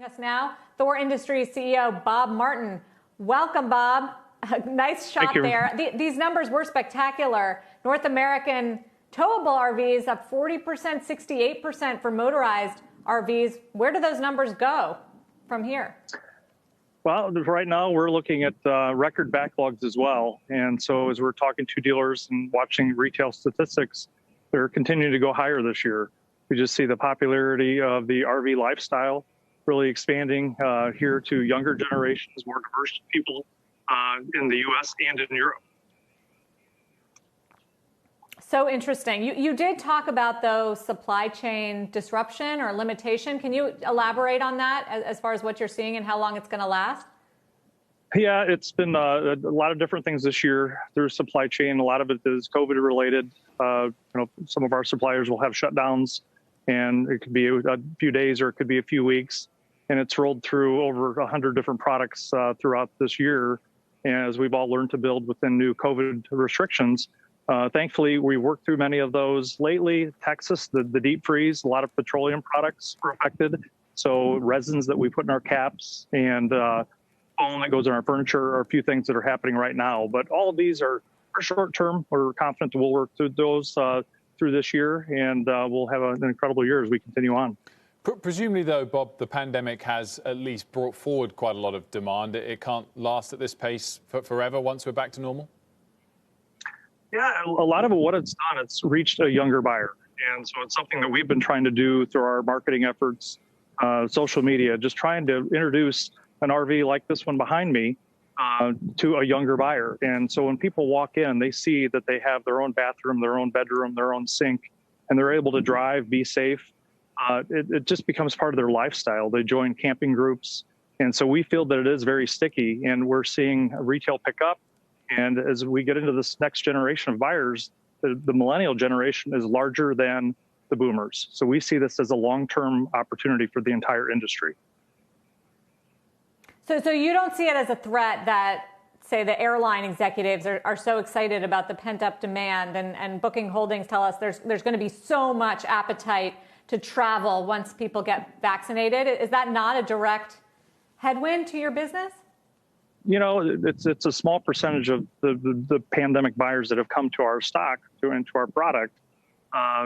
Us now, Thor Industries CEO Bob Martin. Welcome, Bob. Nice shot there. These numbers were spectacular. North American towable RVs up 40%, 68% for motorized RVs. Where do those numbers go from here? Well, right now we're looking at record backlogs as well. And so as we're talking to dealers and watching retail statistics, they're continuing to go higher this year. We just see the popularity of the RV lifestyle really expanding here to younger generations, more diverse people in the U.S. and in Europe. So interesting. You did talk about, though, supply chain disruption or limitation. Can you elaborate on that as far as what you're seeing and how long it's going to last? Yeah, it's been a lot of different things this year through supply chain. A lot of it is COVID related. Some of our suppliers will have shutdowns, and it could be a few days or it could be a few weeks. And it's rolled through over 100 different products throughout this year, as we've all learned to build within new COVID restrictions. Thankfully, we worked through many of those lately. Texas, the deep freeze, a lot of petroleum products were affected. So resins that we put in our caps and foam that goes in our furniture are a few things that are happening right now. But all of these are short term. We're confident that we'll work through those through this year, and we'll have an incredible year as we continue on. Presumably, though, Bob, the pandemic has at least brought forward quite a lot of demand. It can't last at this pace forever once we're back to normal? Yeah, a lot of what it's done, it's reached a younger buyer. And so it's something that we've been trying to do through our marketing efforts, social media, just trying to introduce an RV like this one behind me to a younger buyer. And so when people walk in, they see that they have their own bathroom, their own bedroom, their own sink, and they're able to drive, be safe. It just becomes part of their lifestyle. They join camping groups. And so we feel that it is very sticky, and we're seeing retail pick up. And as we get into this next generation of buyers, the millennial generation is larger than the boomers. So we see this as a long-term opportunity for the entire industry. So you don't see it as a threat that, say, the airline executives are so excited about the pent-up demand, and Booking Holdings tell us there's going to be so much appetite to travel once people get vaccinated. Is that not a direct headwind to your business? You know, it's a small percentage of the pandemic buyers that have come to our stock, into our product.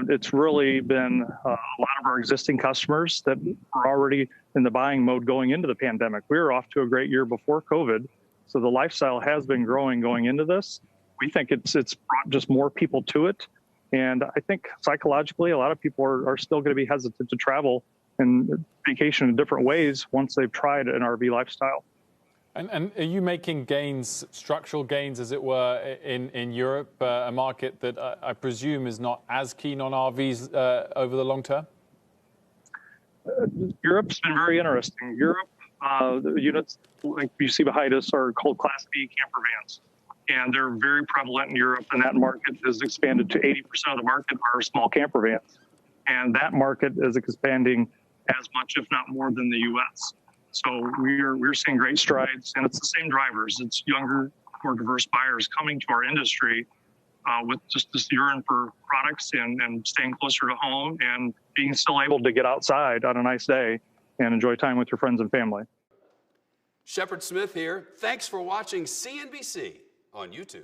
It's really been a lot of our existing customers that were already in the buying mode going into the pandemic. We were off to a great year before COVID, so the lifestyle has been growing going into this. We think it's brought just more people to it. And I think psychologically, a lot of people are still going to be hesitant to travel and vacation in different ways once they've tried an RV lifestyle. And are you making gains, structural gains, as it were, in Europe, a market that I presume is not as keen on RVs over the long term? Europe's been very interesting. Europe, the units like you see behind us are called Class B camper vans. And they're very prevalent in Europe, and that market has expanded to 80% of the market are small camper vans. And that market is expanding as much, if not more, than the U.S. So we're seeing great strides, and it's the same drivers. It's younger, more diverse buyers coming to our industry with just this yearn for products and staying closer to home and being still able to get outside on a nice day and enjoy time with your friends and family. Shepard Smith here. Thanks for watching CNBC on YouTube.